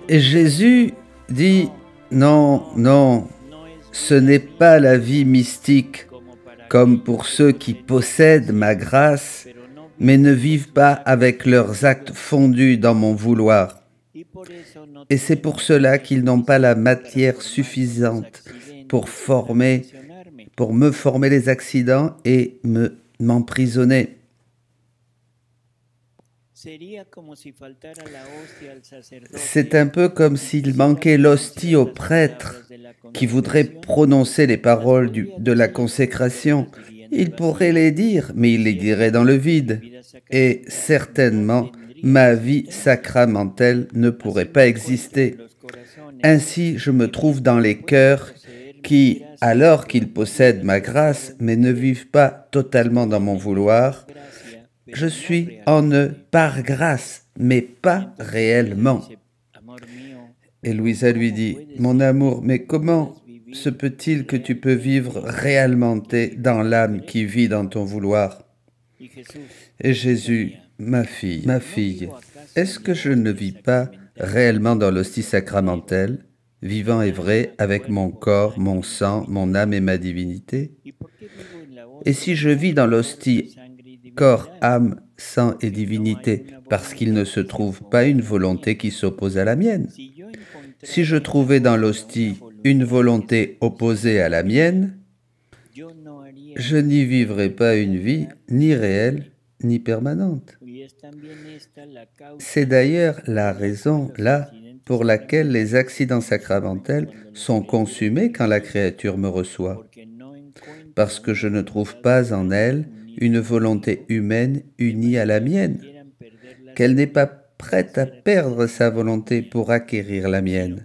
Et Jésus dit, non, non, ce n'est pas la vie mystique comme pour ceux qui possèdent ma grâce, mais ne vivent pas avec leurs actes fondus dans mon vouloir. Et c'est pour cela qu'ils n'ont pas la matière suffisante pour me former les accidents et m'emprisonner. C'est un peu comme s'il manquait l'hostie au prêtre qui voudrait prononcer les paroles de la consécration. Il pourrait les dire, mais il les dirait dans le vide. Et certainement, ma vie sacramentelle ne pourrait pas exister. Ainsi, je me trouve dans les cœurs qui, alors qu'ils possèdent ma grâce, mais ne vivent pas totalement dans mon vouloir, je suis en eux par grâce, mais pas réellement. Et Louisa lui dit, « Mon amour, mais comment se peut-il que tu peux vivre réellement dans l'âme qui vit dans ton vouloir ?» Et Jésus, ma fille, est-ce que je ne vis pas réellement dans l'hostie sacramentelle, vivant et vrai avec mon corps, mon sang, mon âme et ma divinité? Et si je vis dans l'hostie, corps, âme, sang et divinité, parce qu'il ne se trouve pas une volonté qui s'oppose à la mienne. Si je trouvais dans l'hostie une volonté opposée à la mienne, je n'y vivrais pas une vie ni réelle ni permanente. C'est d'ailleurs la raison, là, pour laquelle les accidents sacramentels sont consumés quand la créature me reçoit, parce que je ne trouve pas en elle une volonté humaine unie à la mienne, qu'elle n'est pas prête à perdre sa volonté pour acquérir la mienne,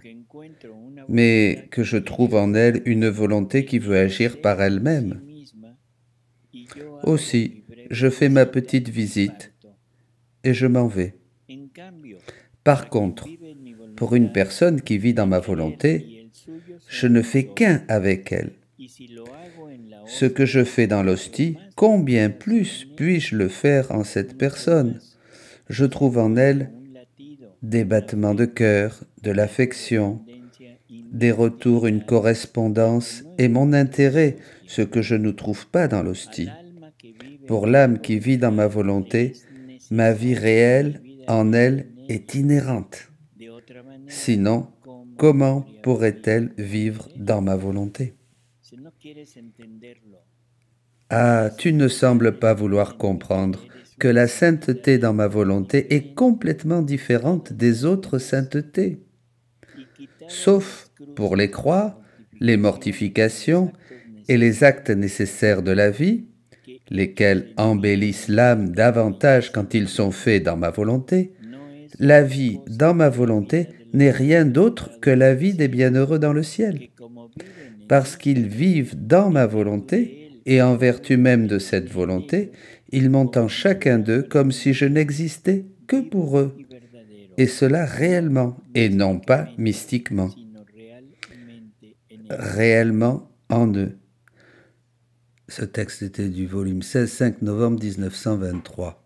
mais que je trouve en elle une volonté qui veut agir par elle-même. Aussi, je fais ma petite visite et je m'en vais. Par contre, pour une personne qui vit dans ma volonté, je ne fais qu'un avec elle. Ce que je fais dans l'hostie, combien plus puis-je le faire en cette personne? Je trouve en elle des battements de cœur, de l'affection, des retours, une correspondance et mon intérêt, ce que je ne trouve pas dans l'hostie. Pour l'âme qui vit dans ma volonté, ma vie réelle en elle est inhérente. Sinon, comment pourrait-elle vivre dans ma volonté? Ah, tu ne sembles pas vouloir comprendre que la sainteté dans ma volonté est complètement différente des autres saintetés. Sauf pour les croix, les mortifications et les actes nécessaires de la vie, lesquels embellissent l'âme davantage quand ils sont faits dans ma volonté, la vie dans ma volonté n'est rien d'autre que la vie des bienheureux dans le ciel. Parce qu'ils vivent dans ma volonté, et en vertu même de cette volonté, ils m'ont en chacun d'eux comme si je n'existais que pour eux, et cela réellement, et non pas mystiquement, réellement en eux. Ce texte était du volume 16, 5 novembre 1923.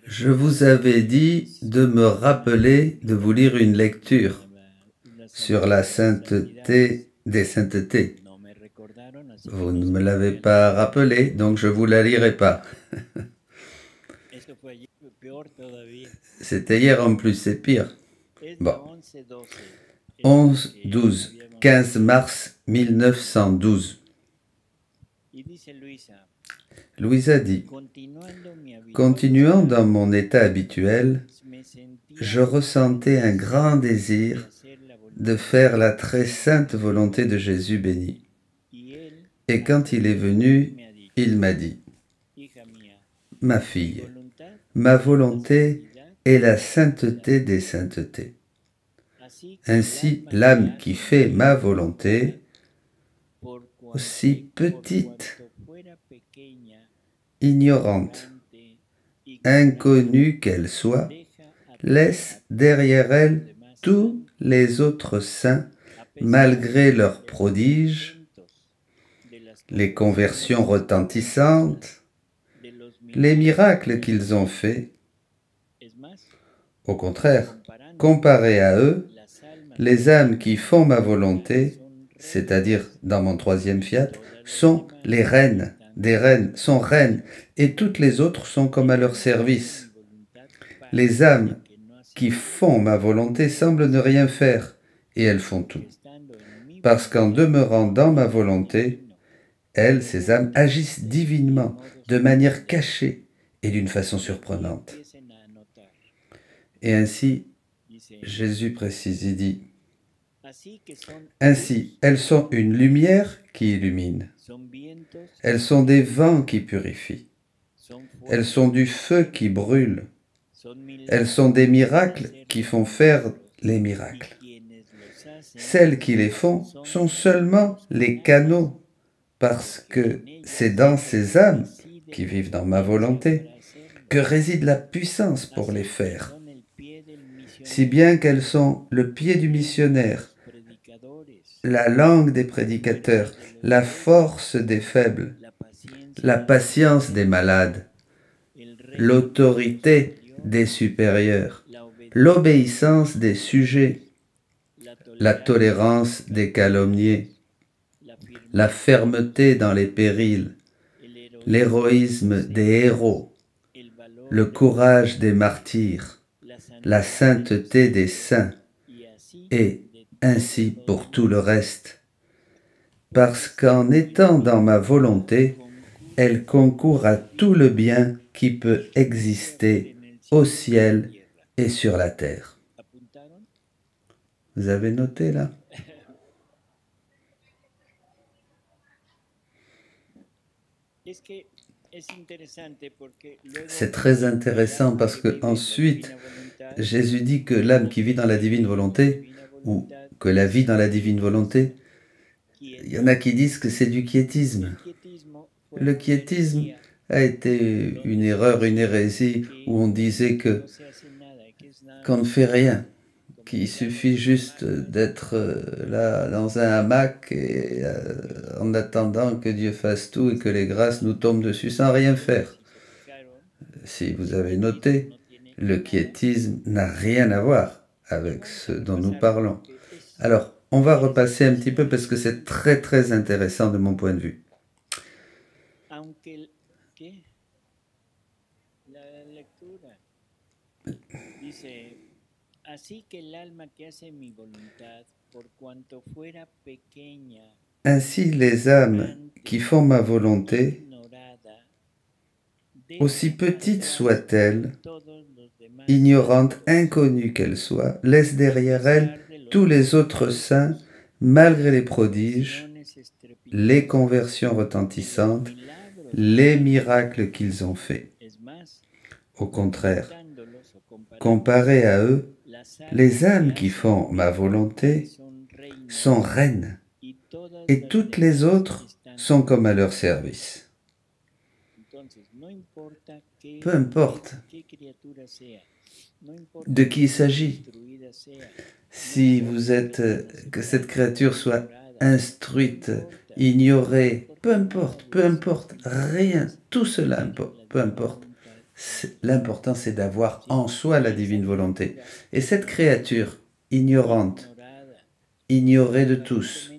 Je vous avais dit de me rappeler de vous lire une lecture sur la sainteté des saintetés. Vous ne me l'avez pas rappelé, donc je ne vous la lirai pas. C'était hier en plus, c'est pire. Bon. 11, 12, 15 mars 1912. Louisa dit, « Continuant dans mon état habituel, je ressentais un grand désir de faire la très sainte volonté de Jésus béni. Et quand il est venu, il m'a dit, « Ma fille, ma volonté est la sainteté des saintetés. Ainsi, l'âme qui fait ma volonté, aussi petite, ignorante, inconnue qu'elle soit, laisse derrière elle tous les autres saints, malgré leurs prodiges, les conversions retentissantes, les miracles qu'ils ont faits. Au contraire, comparé à eux, les âmes qui font ma volonté, c'est-à-dire dans mon troisième fiat, sont les reines, des reines, sont reines, et toutes les autres sont comme à leur service. Les âmes qui font ma volonté semblent ne rien faire, et elles font tout. Parce qu'en demeurant dans ma volonté, elles, ces âmes, agissent divinement, de manière cachée et d'une façon surprenante. Et ainsi, Jésus précise, il dit, ainsi, elles sont une lumière qui illumine. Elles sont des vents qui purifient. Elles sont du feu qui brûle. Elles sont des miracles qui font faire les miracles. Celles qui les font sont seulement les canaux, parce que c'est dans ces âmes qui vivent dans ma volonté que réside la puissance pour les faire, si bien qu'elles sont le pied du missionnaire, la langue des prédicateurs, la force des faibles, la patience des malades, l'autorité des supérieurs, l'obéissance des sujets, la tolérance des calomniés, la fermeté dans les périls, l'héroïsme des héros, le courage des martyrs, la sainteté des saints, et ainsi pour tout le reste. Parce qu'en étant dans ma volonté, elle concourt à tout le bien qui peut exister au ciel et sur la terre. Vous avez noté là? C'est très intéressant parce que ensuite, Jésus dit que l'âme qui vit dans la divine volonté, ou que la vie dans la divine volonté, il y en a qui disent que c'est du quiétisme. Le quiétisme a été une erreur, une hérésie, où on disait qu'on ne fait rien, qu'il suffit juste d'être là dans un hamac et en attendant que Dieu fasse tout et que les grâces nous tombent dessus sans rien faire. Si vous avez noté, le quiétisme n'a rien à voir avec ce dont nous parlons. Alors, on va repasser un petit peu parce que c'est très très intéressant de mon point de vue. Ainsi les âmes qui font ma volonté, aussi petites soient-elles, ignorantes, inconnues qu'elles soient, laissent derrière elles tous les autres saints, malgré les prodiges, les conversions retentissantes, les miracles qu'ils ont faits. Au contraire, comparé à eux, les âmes qui font ma volonté sont reines, et toutes les autres sont comme à leur service. Peu importe de qui il s'agit, si vous êtes, que cette créature soit instruite, ignorée, peu importe, rien, tout cela, peu importe. L'important, c'est d'avoir en soi la divine volonté. Et cette créature ignorante, ignorée de tous,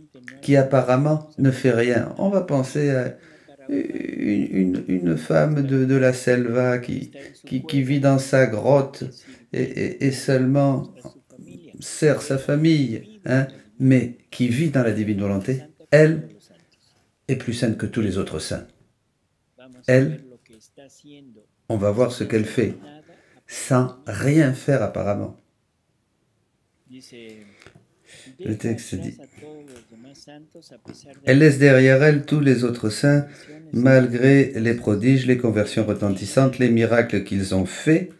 qui apparemment ne fait rien, on va penser à une femme de la selva qui vit dans sa grotte et seulement sert sa famille, hein, mais qui vit dans la divine volonté, elle est plus sainte que tous les autres saints. Elle, on va voir ce qu'elle fait, sans rien faire apparemment. Le texte dit, elle laisse derrière elle tous les autres saints, malgré les prodiges, les conversions retentissantes, les miracles qu'ils ont faits.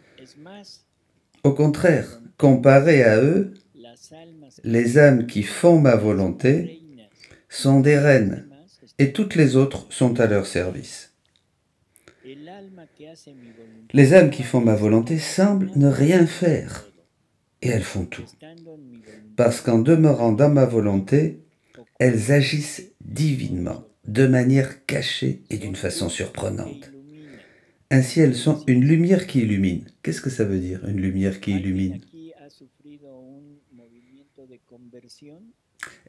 Au contraire, comparé à eux, les âmes qui font ma volonté sont des reines, et toutes les autres sont à leur service. Les âmes qui font ma volonté semblent ne rien faire, et elles font tout. Parce qu'en demeurant dans ma volonté, elles agissent divinement, de manière cachée et d'une façon surprenante. Ainsi, elles sont une lumière qui illumine. Qu'est-ce que ça veut dire, une lumière qui illumine?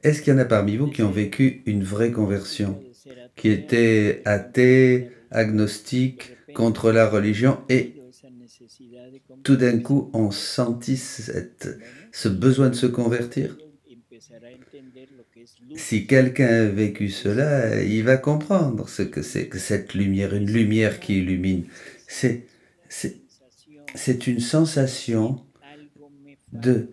Est-ce qu'il y en a parmi vous qui ont vécu une vraie conversion, qui étaient athées, agnostiques, contre la religion, et tout d'un coup ont senti ce besoin de se convertir? Si quelqu'un a vécu cela, il va comprendre ce que c'est que cette lumière, une lumière qui illumine. C'est une sensation de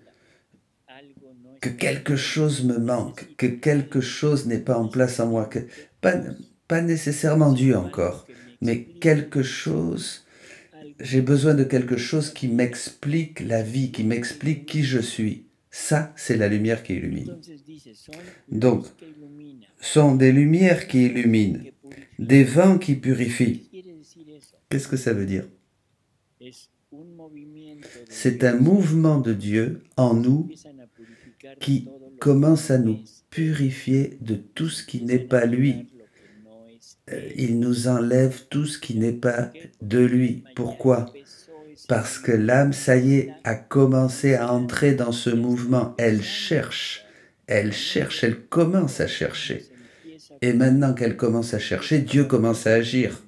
que quelque chose me manque, que quelque chose n'est pas en place en moi, que pas nécessairement Dieu encore, mais quelque chose, j'ai besoin de quelque chose qui m'explique la vie, qui m'explique qui je suis. Ça, c'est la lumière qui illumine. Donc, sont des lumières qui illuminent, des vents qui purifient. Qu'est-ce que ça veut dire? C'est un mouvement de Dieu en nous qui commence à nous purifier de tout ce qui n'est pas lui. Il nous enlève tout ce qui n'est pas de lui. Pourquoi? Parce que l'âme, ça y est, a commencé à entrer dans ce mouvement. Elle cherche, elle commence à chercher. Et maintenant qu'elle commence à chercher, Dieu commence à agir.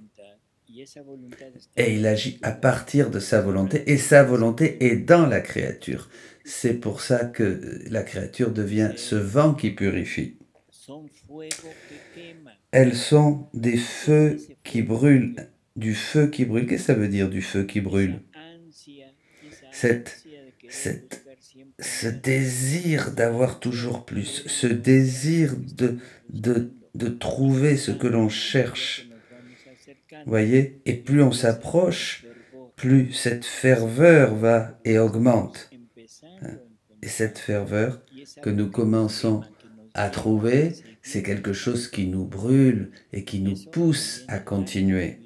Et il agit à partir de sa volonté, et sa volonté est dans la créature. C'est pour ça que la créature devient ce vent qui purifie. Elles sont des feux qui brûlent, du feu qui brûle. Qu'est-ce que ça veut dire, du feu qui brûle? Ce désir d'avoir toujours plus, ce désir de trouver ce que l'on cherche. Voyez? Et plus on s'approche, plus cette ferveur va et augmente. Et cette ferveur que nous commençons à trouver, c'est quelque chose qui nous brûle et qui nous pousse à continuer.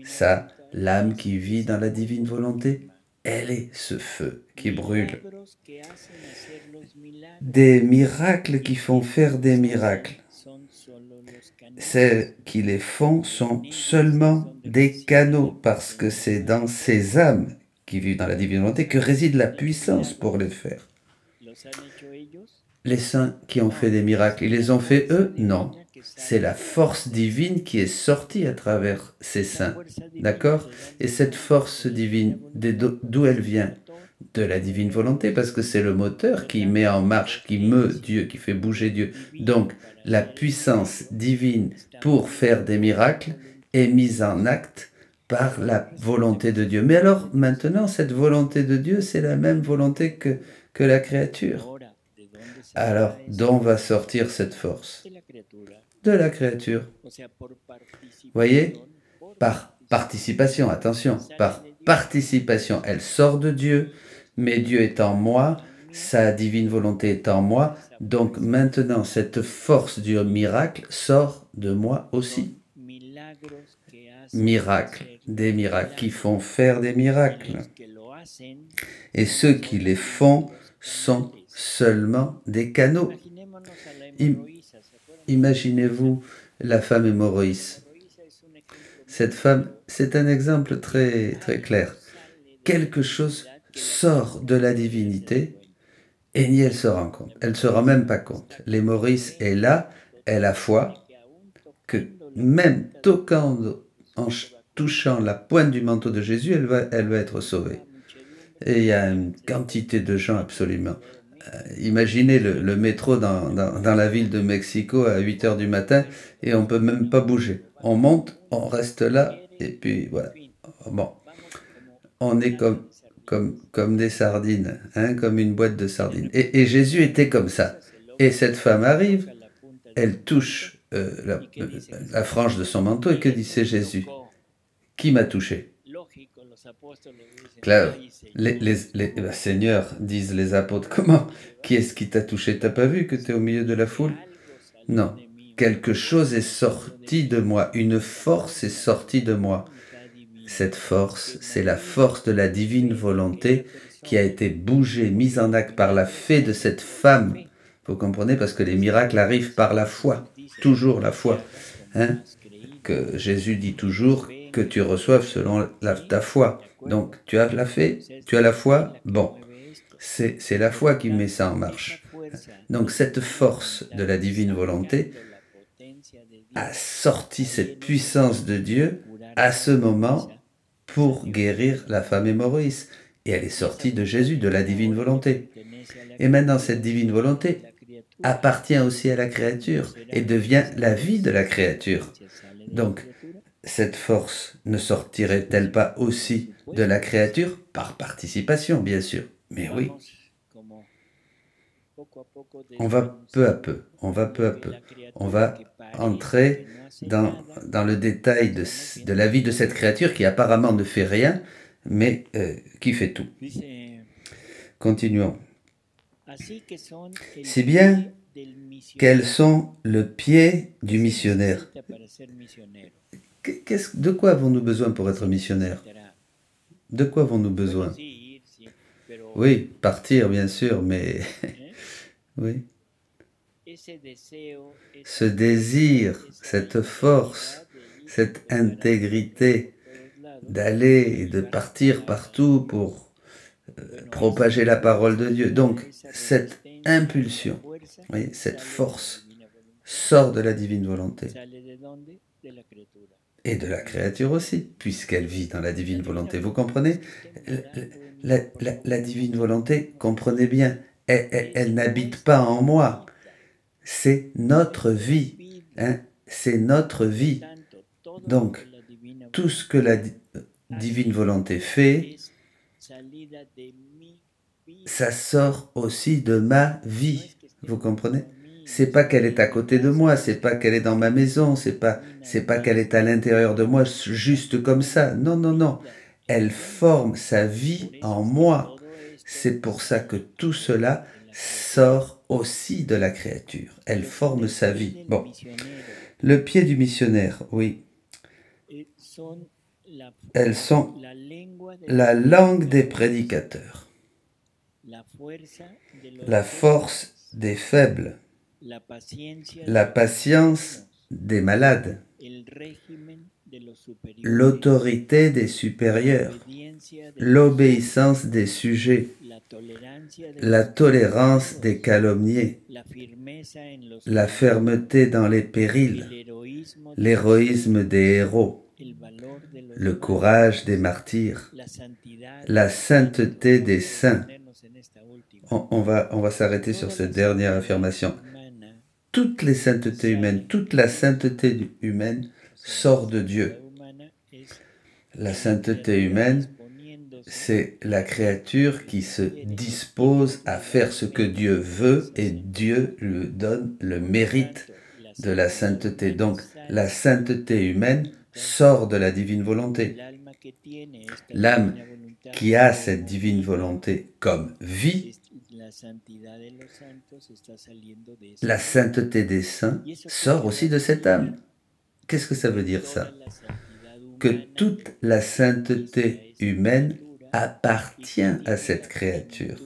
Ça, l'âme qui vit dans la divine volonté, elle est ce feu qui brûle. Des miracles qui font faire des miracles. Celles qui les font sont seulement des canaux, parce que c'est dans ces âmes qui vivent dans la divine volonté que réside la puissance pour les faire. Les saints qui ont fait des miracles, ils les ont fait eux? Non. C'est la force divine qui est sortie à travers ces saints. D'accord? Et cette force divine, d'où elle vient? De la divine volonté, parce que c'est le moteur qui met en marche, qui meut Dieu, qui fait bouger Dieu. Donc, la puissance divine pour faire des miracles est mise en acte par la volonté de Dieu. Mais alors, maintenant, cette volonté de Dieu, c'est la même volonté que la créature. Alors, d'où va sortir cette force? De la créature. Voyez? Par participation, attention, par participation, elle sort de Dieu, mais Dieu est en moi, sa divine volonté est en moi, donc maintenant cette force du miracle sort de moi aussi. Miracles, des miracles qui font faire des miracles. Et ceux qui les font sont seulement des canaux. Imaginez-vous la femme hémorroïs. Cette femme, c'est un exemple très, très clair. Quelque chose sort de la divinité et ni elle se rend compte. Elle ne se rend même pas compte. L'hémorroïs est là, elle a foi, que même en touchant la pointe du manteau de Jésus, elle va être sauvée. Et il y a une quantité de gens absolument. Imaginez le métro dans la ville de Mexico à 8 h du matin et on ne peut même pas bouger. On monte, on reste là et puis voilà. Bon, on est comme des sardines, hein, comme une boîte de sardines. Et Jésus était comme ça. Et cette femme arrive, elle touche la frange de son manteau et que dit c'est Jésus? Qui m'a touché? Claire, Seigneur, disent les apôtres, comment? Qui est-ce qui t'a touché? T'as pas vu que tu es au milieu de la foule? Non, quelque chose est sorti de moi, une force est sortie de moi. Cette force, c'est la force de la divine volonté qui a été bougée, mise en acte par la fée de cette femme. Vous comprenez? Parce que les miracles arrivent par la foi, toujours la foi. Hein? que Jésus dit toujours que tu reçoives selon ta foi. Donc, tu as la foi, bon, c'est la foi qui met ça en marche. Donc, cette force de la divine volonté a sorti cette puissance de Dieu à ce moment pour guérir la femme hémorroïde. Et elle est sortie de Jésus, de la divine volonté. Et maintenant, cette divine volonté appartient aussi à la créature et devient la vie de la créature. Donc, cette force ne sortirait-elle pas aussi de la créature par participation, bien sûr? Mais oui. On va peu à peu, on va peu à peu. On va entrer dans le détail de la vie de cette créature qui apparemment ne fait rien, mais qui fait tout. Continuons. Si bien qu'elles sont le pied du missionnaire. De quoi avons-nous besoin pour être missionnaire? De quoi avons-nous besoin? Oui, partir, bien sûr, mais... oui. Ce désir, cette force, cette intégrité d'aller et de partir partout pour propager la parole de Dieu. Donc, cette impulsion, oui, cette force sort de la divine volonté. Et de la créature aussi, puisqu'elle vit dans la divine volonté. Vous comprenez? La divine volonté, comprenez bien, elle n'habite pas en moi. C'est notre vie. Hein? C'est notre vie. Donc, tout ce que la divine volonté fait, ça sort aussi de ma vie. Vous comprenez? C'est pas qu'elle est à côté de moi, c'est pas qu'elle est dans ma maison, c'est pas qu'elle est à l'intérieur de moi juste comme ça. Non, non, non. Elle forme sa vie en moi. C'est pour ça que tout cela sort aussi de la créature. Elle forme sa vie. Bon. Le pied du missionnaire, oui. Elles sont la langue des prédicateurs, la force des faibles, la patience des malades, l'autorité des supérieurs, l'obéissance des sujets, la tolérance des calomniés, la fermeté dans les périls, l'héroïsme des héros, le courage des martyrs, la sainteté des saints. On va s'arrêter sur cette dernière affirmation. Toutes les saintetés humaines, toute la sainteté humaine sort de Dieu. La sainteté humaine, c'est la créature qui se dispose à faire ce que Dieu veut et Dieu lui donne le mérite de la sainteté. Donc, la sainteté humaine sort de la divine volonté. L'âme qui a cette divine volonté comme vie, la sainteté des saints sort aussi de cette âme. Qu'est-ce que ça veut dire ça? Que toute la sainteté humaine appartient à cette créature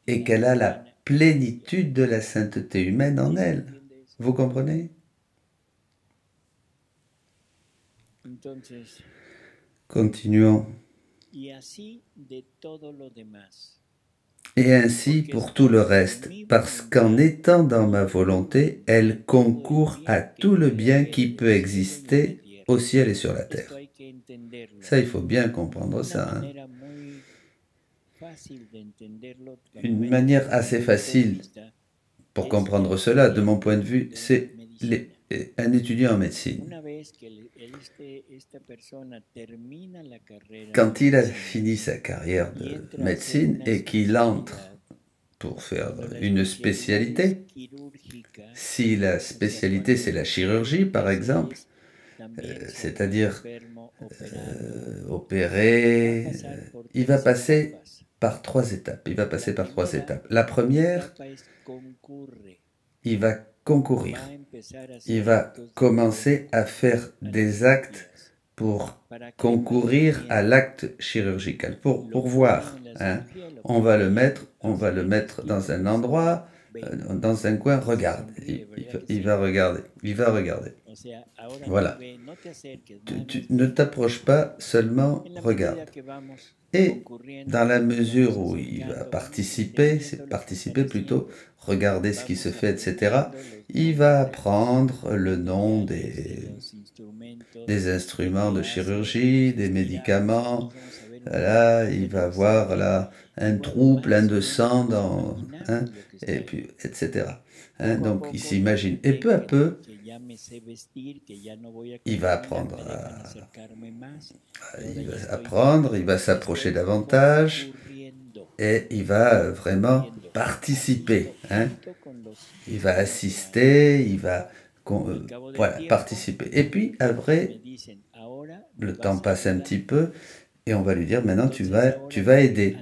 et qu'elle a la plénitude de la sainteté humaine en elle. Vous comprenez? Continuons. Et ainsi pour tout le reste, parce qu'en étant dans ma volonté, elle concourt à tout le bien qui peut exister au ciel et sur la terre. Ça, il faut bien comprendre ça. Hein. Une manière assez facile pour comprendre cela, de mon point de vue, c'est un étudiant en médecine. Quand il a fini sa carrière de médecine et qu'il entre pour faire une spécialité, si la spécialité c'est la chirurgie par exemple, c'est-à-dire opérer, il va passer par 3 étapes. La première, il va concourir. Il va commencer à faire des actes pour concourir à l'acte chirurgical, pour voir. Hein. On va le mettre dans un endroit, dans un coin, regarde. Il va regarder. Il va regarder. Voilà. Tu ne t'approches pas, seulement regarde. Et dans la mesure où il va participer, c'est participer plutôt, regarder ce qui se fait, etc., il va apprendre le nom des instruments de chirurgie, des médicaments. Là, il va voir là un trou plein de sang dans, hein, et puis, etc. Hein, donc, il s'imagine. Et peu à peu, il va apprendre, il va s'approcher davantage et il va vraiment participer. Hein. Il va assister, il va voilà, participer. Et puis après, le temps passe un petit peu et on va lui dire maintenant tu vas aider.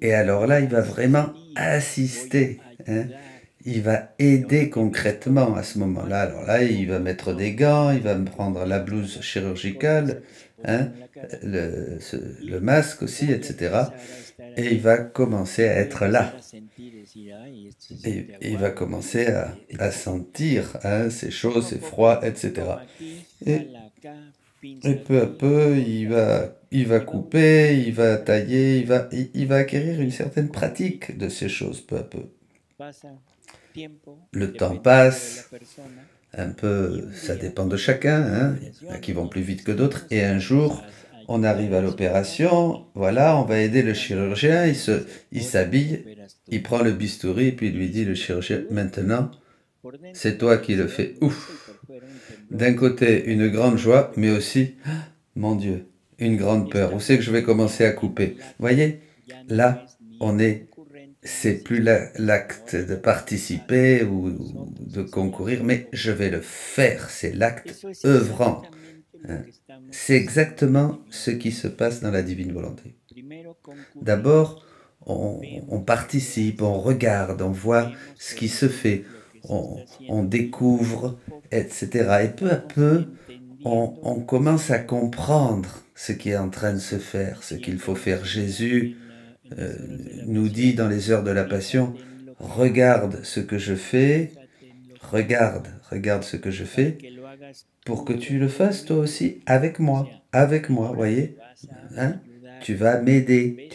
Et alors là, il va vraiment assister. Hein. Il va aider concrètement à ce moment-là. Alors là, il va mettre des gants, il va me prendre la blouse chirurgicale, hein, le masque aussi, etc. Et il va commencer à être là. Et il va commencer à sentir, hein, c'est chaud, c'est froid, etc. Et peu à peu, il va couper, il va tailler, il va acquérir une certaine pratique de ces choses peu à peu. Le temps passe, un peu, ça dépend de chacun, hein. Il y en a qui vont plus vite que d'autres, et un jour, on arrive à l'opération, voilà, on va aider le chirurgien, il s'habille, il prend le bistouri, puis il lui dit, le chirurgien, maintenant, c'est toi qui le fais. Ouf! D'un côté, une grande joie, mais aussi, mon Dieu, une grande peur. Où c'est que je vais commencer à couper? Voyez, là, c'est plus l'acte de participer ou de concourir, mais je vais le faire, c'est l'acte œuvrant. C'est exactement ce qui se passe dans la divine volonté. D'abord, on participe, on regarde, on voit ce qui se fait, on découvre, etc. Et peu à peu, on commence à comprendre ce qui est en train de se faire, ce qu'il faut faire. Jésus nous dit dans les heures de la Passion, regarde ce que je fais, regarde ce que je fais, pour que tu le fasses toi aussi avec moi, voyez, hein? Tu vas m'aider,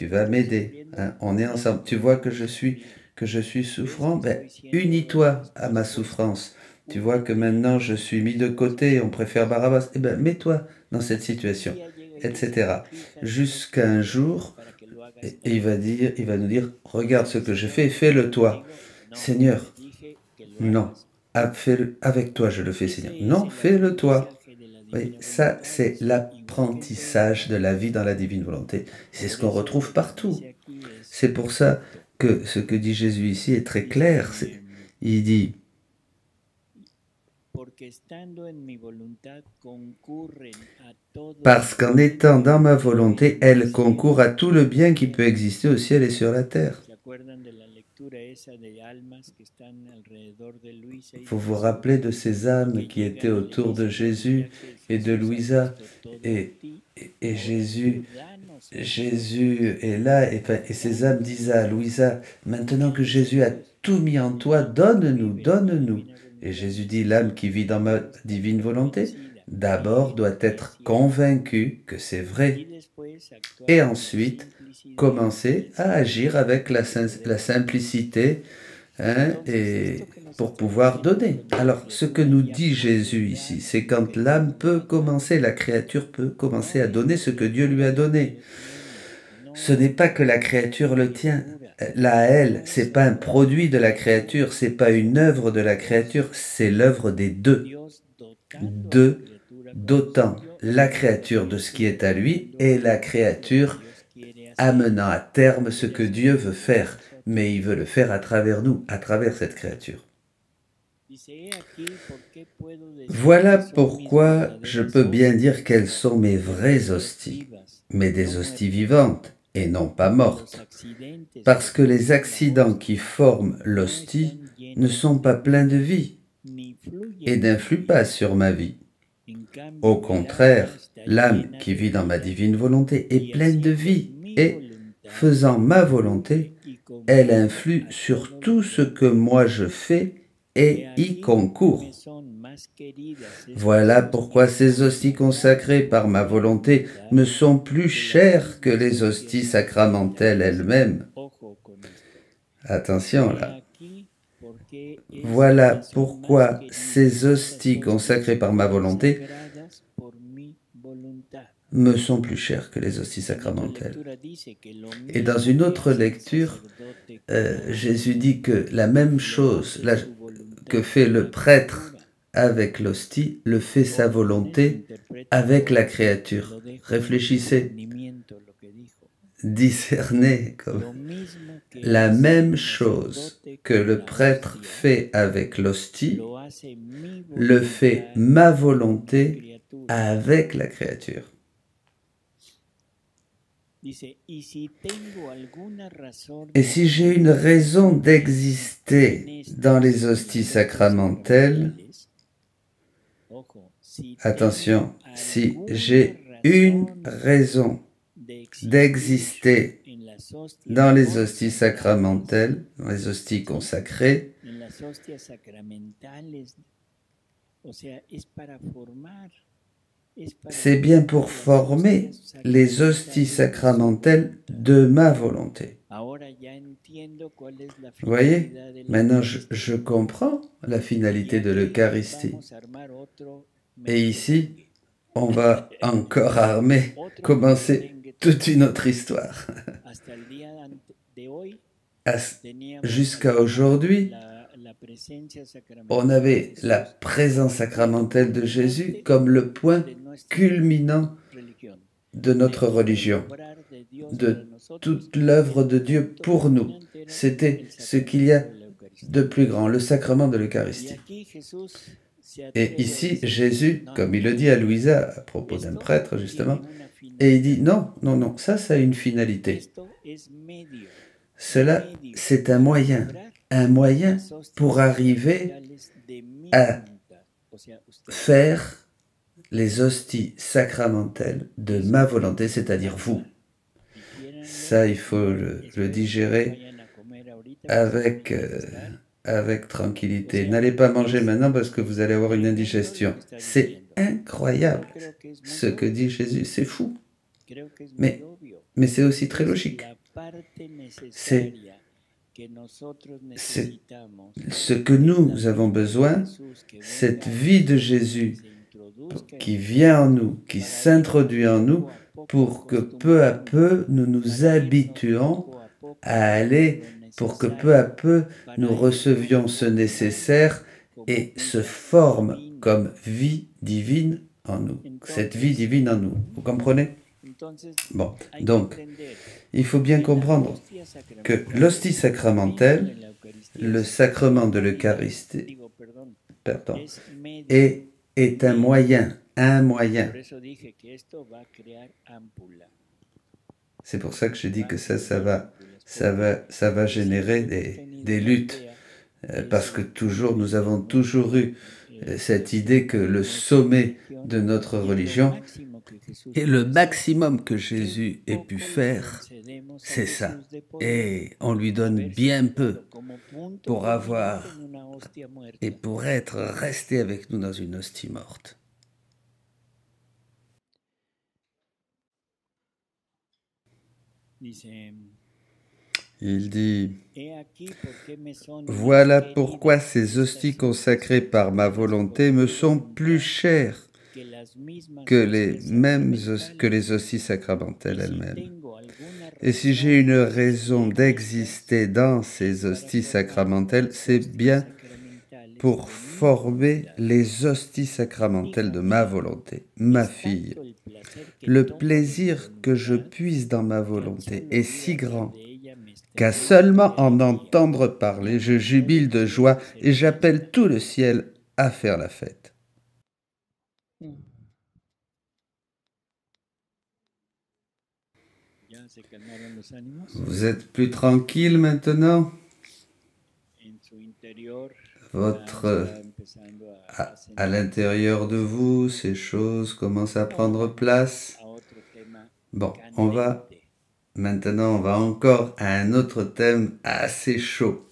hein? On est ensemble. Tu vois que je suis souffrant, ben, unis-toi à ma souffrance. Tu vois que maintenant je suis mis de côté, on préfère Barabbas, eh ben mets-toi dans cette situation, etc. Jusqu'à un jour, et il va nous dire, regarde ce que je fais, fais-le toi. Seigneur, non, fais-le avec toi, je le fais, Seigneur. Non, fais-le toi. Oui, ça, c'est l'apprentissage de la vie dans la divine volonté. C'est ce qu'on retrouve partout. C'est pour ça que ce que dit Jésus ici est très clair. Il dit, parce qu'en étant dans ma volonté, elle concourt à tout le bien qui peut exister au ciel et sur la terre. Il faut vous rappeler de ces âmes qui étaient autour de Jésus et de Louisa. Et Jésus est là, et ces âmes disent à Louisa, maintenant que Jésus a tout mis en toi, donne-nous, donne-nous. Et Jésus dit, l'âme qui vit dans ma divine volonté, d'abord doit être convaincue que c'est vrai. Et ensuite, commencer à agir avec la simplicité, hein, et pour pouvoir donner. Alors, ce que nous dit Jésus ici, c'est quand l'âme peut commencer, la créature peut commencer à donner ce que Dieu lui a donné. Ce n'est pas que la créature le tient. Là, elle, c'est pas un produit de la créature, c'est pas une œuvre de la créature, c'est l'œuvre des deux. Dotant la créature de ce qui est à lui et la créature amenant à terme ce que Dieu veut faire. Mais il veut le faire à travers nous, à travers cette créature. Voilà pourquoi je peux bien dire quelles sont mes vraies hosties, mais des hosties vivantes et non pas mortes, parce que les accidents qui forment l'hostie ne sont pas pleins de vie et n'influent pas sur ma vie. Au contraire, l'âme qui vit dans ma divine volonté est pleine de vie et, faisant ma volonté, elle influe sur tout ce que moi je fais et y concourt. Voilà pourquoi ces hosties consacrées par ma volonté me sont plus chères que les hosties sacramentelles elles-mêmes. Attention là. Voilà pourquoi ces hosties consacrées par ma volonté me sont plus chères que les hosties sacramentelles. Et dans une autre lecture, Jésus dit que la même chose que fait le prêtre avec l'hostie, le fait sa volonté avec la créature. Réfléchissez, discernez comme la même chose que le prêtre fait avec l'hostie, le fait ma volonté avec la créature. Et si j'ai une raison d'exister dans les hosties sacramentelles, attention, si j'ai une raison d'exister dans les hosties sacramentelles, dans les hosties consacrées, c'est bien pour former les hosties sacramentelles de ma volonté. Vous voyez, maintenant je comprends la finalité de l'Eucharistie. Et ici, on va encore commencer toute une autre histoire. Jusqu'à aujourd'hui, on avait la présence sacramentelle de Jésus comme le point culminant de notre religion, de toute l'œuvre de Dieu pour nous. C'était ce qu'il y a de plus grand, le sacrement de l'Eucharistie. Et ici, Jésus, comme il le dit à Louisa à propos d'un prêtre, justement, et il dit non, non, non, ça a une finalité. Cela, c'est un moyen pour arriver à faire les hosties sacramentelles de ma volonté, c'est-à-dire vous. Ça, il faut le digérer avec tranquillité. N'allez pas manger maintenant parce que vous allez avoir une indigestion. C'est incroyable ce que dit Jésus, c'est fou. Mais c'est aussi très logique. C'est ce que nous avons besoin, cette vie de Jésus qui vient en nous, qui s'introduit en nous, pour que peu à peu nous nous habituons à aller, pour que peu à peu nous recevions ce nécessaire et se forme comme vie divine en nous, cette vie divine en nous. Vous comprenez? Bon, donc, il faut bien comprendre que l'hostie sacramentelle, le sacrement de l'Eucharistie, est un moyen. C'est pour ça que je dis que ça va générer des luttes, parce que nous avons toujours eu cette idée que le sommet de notre religion et le maximum que Jésus ait pu faire, c'est ça. Et on lui donne bien peu pour avoir et pour être resté avec nous dans une hostie morte. Il dit, voilà pourquoi ces hosties consacrées par ma volonté me sont plus chères que les hosties sacramentelles elles-mêmes. Et si j'ai une raison d'exister dans ces hosties sacramentelles, c'est bien pour former les hosties sacramentelles de ma volonté, ma fille. Le plaisir que je puise dans ma volonté est si grand qu'à seulement en entendre parler, je jubile de joie et j'appelle tout le ciel à faire la fête. Vous êtes plus tranquille maintenant? À l'intérieur de vous, ces choses commencent à prendre place. Bon, on va Maintenant, on va encore à un autre thème assez chaud.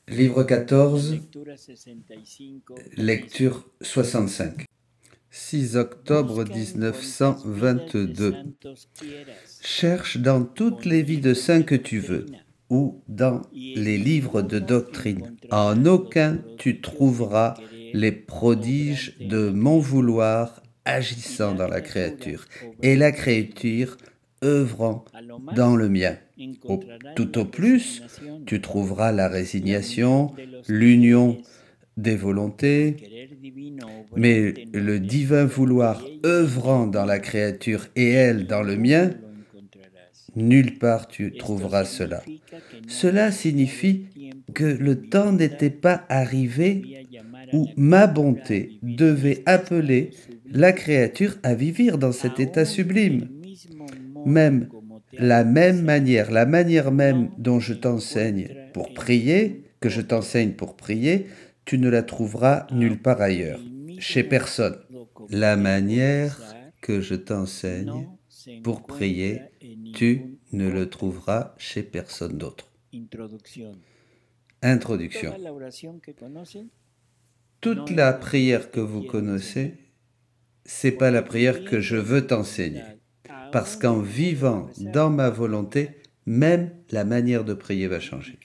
Livre 14, lecture 65. 6 octobre 1922. Cherche dans toutes les vies de saints que tu veux, ou dans les livres de doctrine. En aucun tu trouveras les prodiges de mon vouloir agissant dans la créature, et la créature œuvrant dans le mien. Tout au plus, tu trouveras la résignation, l'union des volontés, mais le divin vouloir œuvrant dans la créature et elle dans le mien, nulle part tu trouveras cela. Cela signifie que le temps n'était pas arrivé où ma bonté devait appeler la créature à vivre dans cet état sublime. Même la manière même dont je t'enseigne pour prier, que je t'enseigne pour prier, tu ne la trouveras nulle part ailleurs, chez personne. La manière que je t'enseigne pour prier, tu ne le trouveras chez personne d'autre. Introduction. Toute la prière que vous connaissez, c'est pas la prière que je veux t'enseigner. Parce qu'en vivant dans ma volonté, même la manière de prier va changer.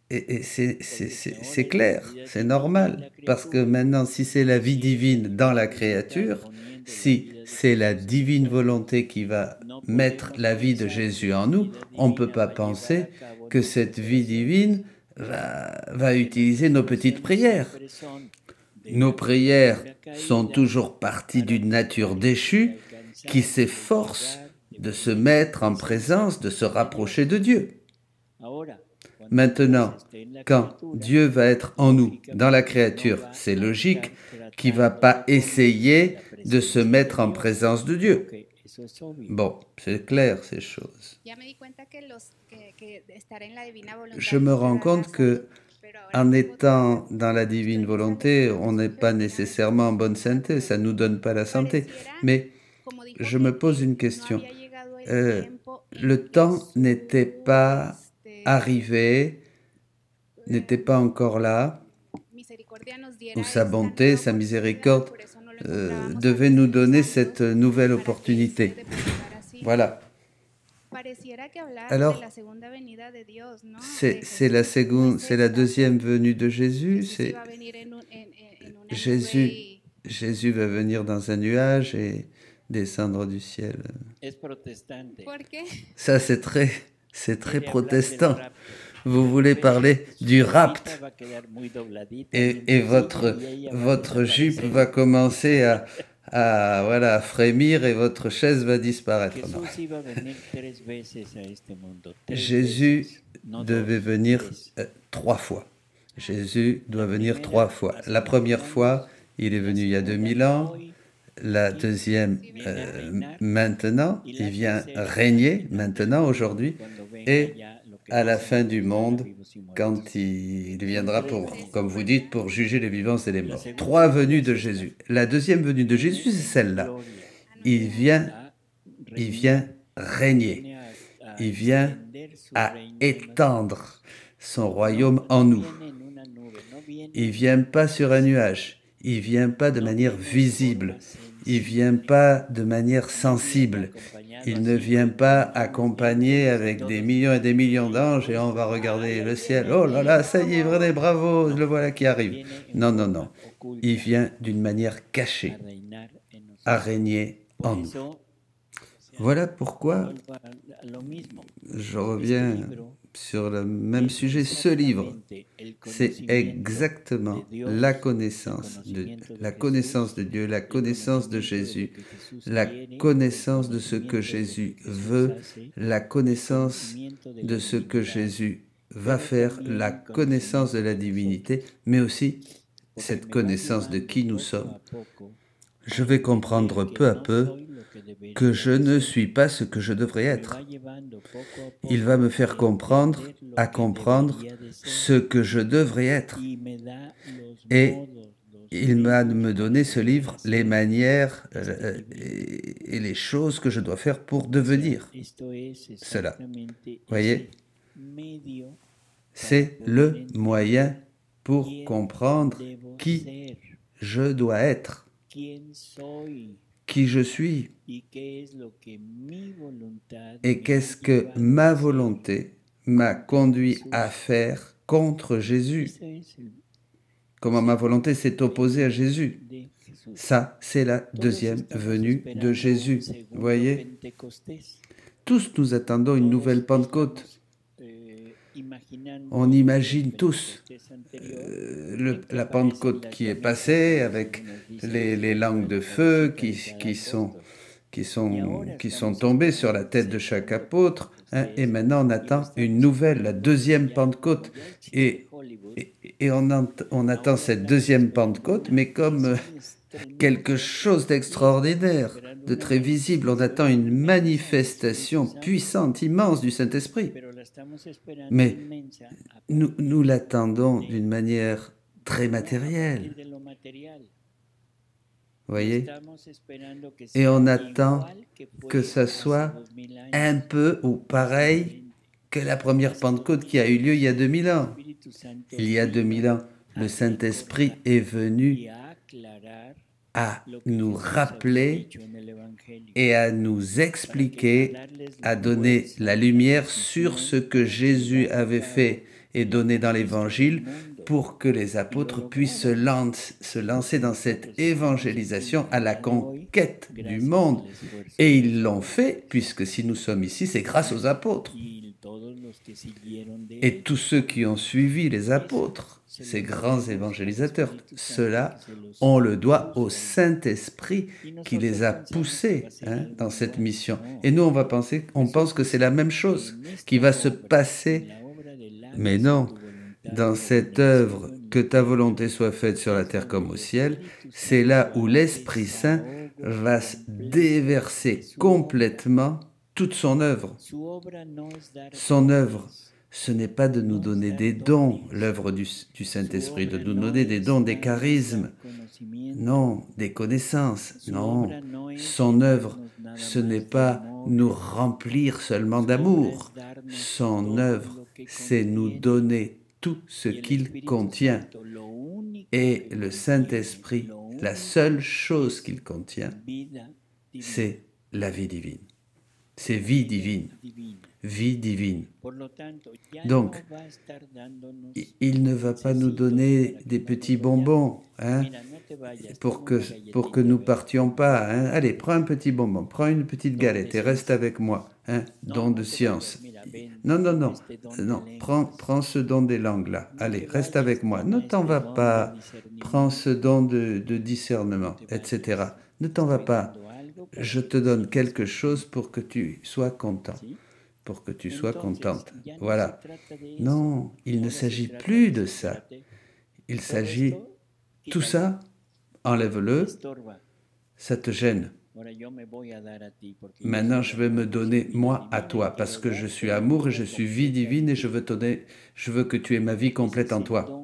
Et c'est clair, c'est normal. Parce que maintenant, si c'est la vie divine dans la créature, si c'est la divine volonté qui va mettre la vie de Jésus en nous, on ne peut pas penser que cette vie divine va utiliser nos petites prières. Nos prières sont toujours parties d'une nature déchue qui s'efforce de se mettre en présence, de se rapprocher de Dieu. Maintenant, quand Dieu va être en nous, dans la créature, c'est logique qu'il ne va pas essayer de se mettre en présence de Dieu. Bon, c'est clair ces choses. Je me rends compte que en étant dans la divine volonté, on n'est pas nécessairement en bonne santé, ça ne nous donne pas la santé. Mais je me pose une question. Le temps n'était pas arrivé, n'était pas encore là, où sa bonté, sa miséricorde devait nous donner cette nouvelle opportunité. Voilà. Alors, c'est la deuxième venue de Jésus. Jésus va venir dans un nuage et descendre du ciel. Ça, c'est très protestant. Vous voulez parler du rapt et votre jupe va commencer à frémir et votre chaise va disparaître. Non. Jésus devait venir 3 fois. Jésus doit venir 3 fois. La première fois, il est venu il y a 2000 ans. La deuxième, maintenant, il vient régner, maintenant, aujourd'hui, et à la fin du monde, quand il viendra comme vous dites, pour juger les vivants et les morts. 3 venues de Jésus. La deuxième venue de Jésus, c'est celle-là. Il vient régner. Il vient à étendre son royaume en nous. Il ne vient pas sur un nuage. Il ne vient pas de manière visible. Il ne vient pas de manière sensible. Il ne vient pas accompagné avec des millions et des millions d'anges et on va regarder le ciel. Oh là là, ça y est, venez, bravo, le voilà qui arrive. Non, non, non. Il vient d'une manière cachée à régner en nous. Voilà pourquoi je reviens sur le même sujet. Ce livre, c'est exactement la connaissance de Dieu, la connaissance de Jésus, la connaissance de ce que Jésus veut, la connaissance de ce que Jésus va faire, la connaissance de la divinité, mais aussi cette connaissance de qui nous sommes. Je vais comprendre peu à peu que je ne suis pas ce que je devrais être. Il va me faire comprendre ce que je devrais être. Et il m'a me donné ce livre, les manières et les choses que je dois faire pour devenir cela. Voyez, c'est le moyen pour comprendre qui je dois être, qui je suis, et qu'est-ce que ma volonté m'a conduit à faire contre Jésus. Comment ma volonté s'est opposée à Jésus. Ça, c'est la deuxième venue de Jésus. Vous voyez? Tous nous attendons une nouvelle Pentecôte. On imagine tous la Pentecôte qui est passée avec les langues de feu qui sont tombées sur la tête de chaque apôtre. Hein, et maintenant, on attend une nouvelle, la deuxième Pentecôte. Et on attend cette deuxième Pentecôte, mais comme quelque chose d'extraordinaire, de très visible. On attend une manifestation puissante, immense du Saint-Esprit. Mais nous l'attendons d'une manière très matérielle. Vous voyez? Et on attend que ça soit un peu ou pareil que la première Pentecôte qui a eu lieu il y a 2000 ans. Il y a 2000 ans, le Saint-Esprit est venu à nous rappeler et à nous expliquer, à donner la lumière sur ce que Jésus avait fait et donné dans l'Évangile pour que les apôtres puissent se lancer dans cette évangélisation à la conquête du monde. Et ils l'ont fait, puisque si nous sommes ici, c'est grâce aux apôtres. Et tous ceux qui ont suivi les apôtres, ces grands évangélisateurs, cela, on le doit au Saint-Esprit qui les a poussés dans cette mission. Et nous, on pense que c'est la même chose qui va se passer. Mais non, dans cette œuvre, que ta volonté soit faite sur la terre comme au ciel, c'est là où l'Esprit Saint va déverser complètement toute son œuvre. Son œuvre, ce n'est pas de nous donner des dons, l'œuvre du Saint-Esprit, de nous donner des dons, des charismes, non, des connaissances, non. Son œuvre, ce n'est pas nous remplir seulement d'amour. Son œuvre, c'est nous donner tout ce qu'il contient. Et le Saint-Esprit, la seule chose qu'il contient, c'est la vie divine. C'est vie divine. Vie divine. Donc, il ne va pas nous donner des petits bonbons pour que nous partions pas. Allez, prends un petit bonbon, prends une petite galette et reste avec moi. Don de science. Non. Prends ce don des langues là. Allez, reste avec moi. Ne t'en va pas. Prends ce don de discernement, etc. Ne t'en va pas. Je te donne quelque chose pour que tu sois content. Pour que tu sois contente. Voilà. Non, il ne s'agit plus de ça. Il s'agit, tout ça, enlève-le, ça te gêne. Maintenant, je vais me donner, moi, à toi, parce que je suis amour et je suis vie divine et je veux que tu aies ma vie complète en toi.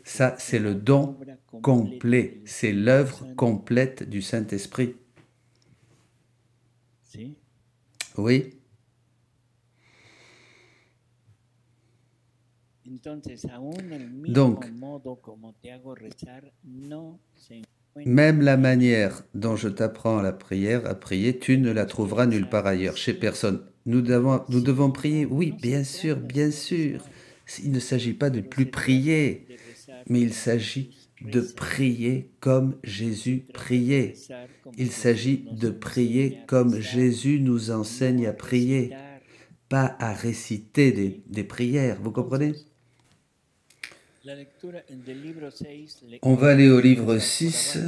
Ça, c'est le don complet. C'est l'œuvre complète du Saint-Esprit. Oui. Donc, même la manière dont je t'apprends la prière à prier, tu ne la trouveras nulle part ailleurs, chez personne. Nous devons prier, oui, bien sûr, bien sûr. Il ne s'agit pas de plus prier, mais il s'agit de prier comme Jésus priait. Il s'agit de prier comme Jésus nous enseigne à prier, pas à réciter des prières, vous comprenez ? On va aller au livre 6,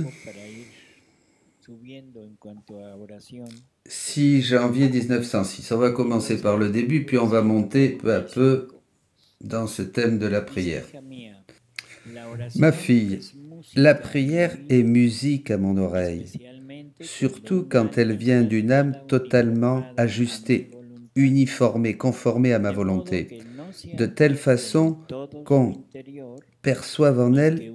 6 janvier 1906. On va commencer par le début, puis on va monter peu à peu dans ce thème de la prière. Ma fille, la prière est musique à mon oreille, surtout quand elle vient d'une âme totalement ajustée uniformé, conformé à ma volonté, de telle façon qu'on perçoive en elle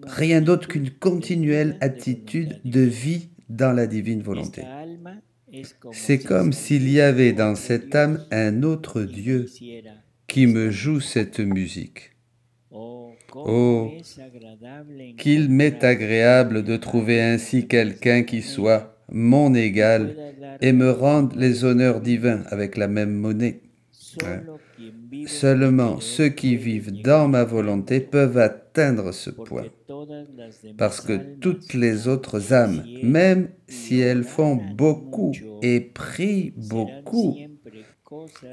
rien d'autre qu'une continuelle attitude de vie dans la divine volonté. C'est comme s'il y avait dans cette âme un autre Dieu qui me joue cette musique. Oh, qu'il m'est agréable de trouver ainsi quelqu'un qui soit mon égal et me rende les honneurs divins avec la même monnaie. Hein. Seulement ceux qui vivent dans ma volonté peuvent atteindre ce point, parce que toutes les autres âmes, même si elles font beaucoup et prient beaucoup,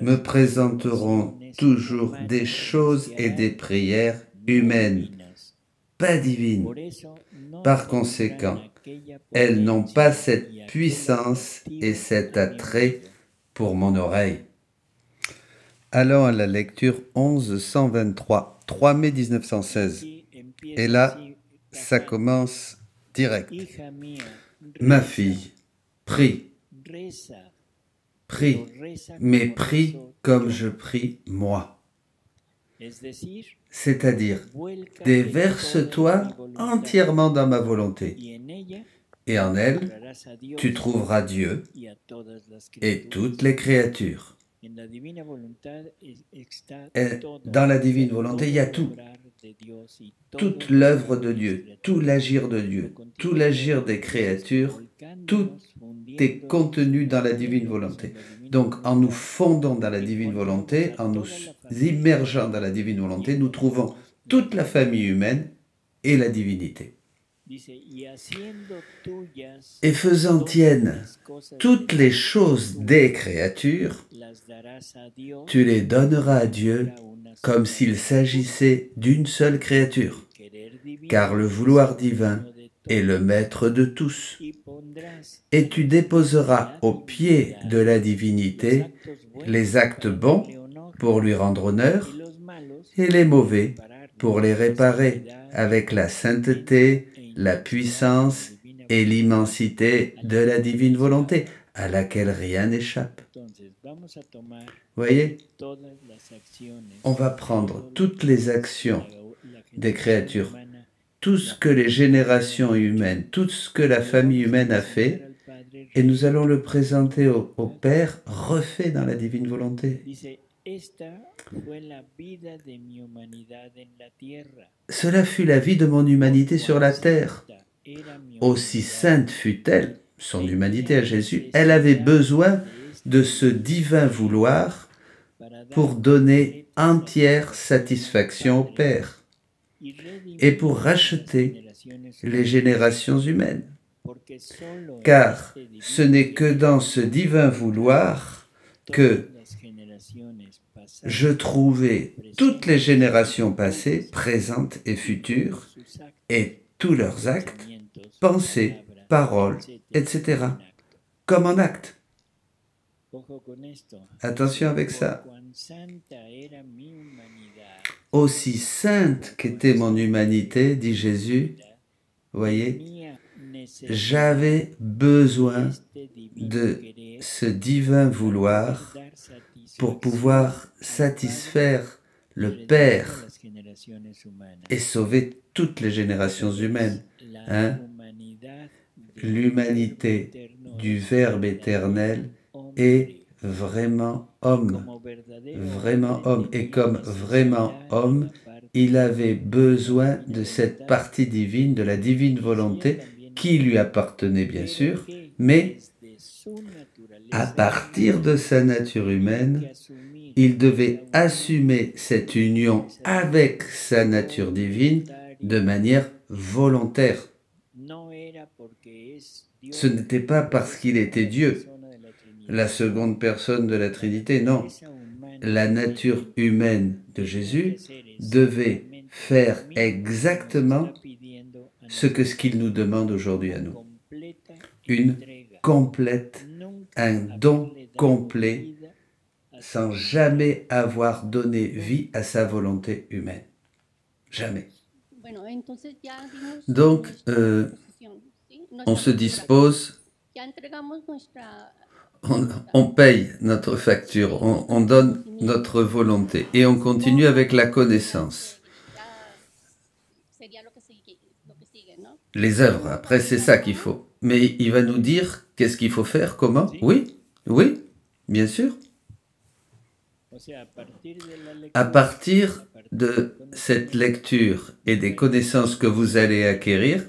me présenteront toujours des choses et des prières humaines, pas divines. Par conséquent, elles n'ont pas cette puissance et cet attrait pour mon oreille. Allons à la lecture 1123, 3 mai 1916. Et là, ça commence direct. Ma fille, prie, prie, mais prie comme je prie moi. C'est-à-dire, déverse-toi entièrement dans ma volonté, et en elle, tu trouveras Dieu et toutes les créatures. Et dans la divine volonté, il y a tout. Toute l'œuvre de Dieu, tout l'agir de Dieu, tout l'agir des créatures, tout est contenu dans la divine volonté. Donc, en nous fondant dans la divine volonté, en nous immergeant dans la divine volonté, nous trouvons toute la famille humaine et la divinité. Et faisant tiennes toutes les choses des créatures, tu les donneras à Dieu comme s'il s'agissait d'une seule créature, car le vouloir divin est le maître de tous. Et tu déposeras au pied de la divinité les actes bons pour lui rendre honneur et les mauvais pour les réparer avec la sainteté, la puissance et l'immensité de la divine volonté, à laquelle rien n'échappe. Voyez, on va prendre toutes les actions des créatures, tout ce que les générations humaines, tout ce que la famille humaine a fait, et nous allons le présenter au Père, refait dans la divine volonté. Cela fut la vie de mon humanité sur la terre. Aussi sainte fut-elle, son humanité à Jésus, elle avait besoin de ce divin vouloir pour donner entière satisfaction au Père et pour racheter les générations humaines. Car ce n'est que dans ce divin vouloir que je trouvais toutes les générations passées, présentes et futures, et tous leurs actes, pensées, paroles, etc., comme en acte. Attention avec ça. Aussi sainte qu'était mon humanité, dit Jésus, voyez, j'avais besoin de ce divin vouloir pour pouvoir satisfaire le Père et sauver toutes les générations humaines. Hein? L'humanité du Verbe éternel est vraiment homme. Vraiment homme. Et comme vraiment homme, il avait besoin de cette partie divine, de la divine volonté, qui lui appartenait bien sûr, mais à partir de sa nature humaine, il devait assumer cette union avec sa nature divine de manière volontaire. Ce n'était pas parce qu'il était Dieu, la seconde personne de la Trinité, non. La nature humaine de Jésus devait faire exactement ce qu'il nous demande aujourd'hui à nous. Une complète, un don complet, sans jamais avoir donné vie à sa volonté humaine. Jamais. Donc, on se dispose, on paye notre facture, on donne notre volonté et on continue avec la connaissance. Les œuvres, après c'est ça qu'il faut. Mais il va nous dire qu'est-ce qu'il faut faire, comment? Oui, oui, bien sûr. À partir de cette lecture et des connaissances que vous allez acquérir,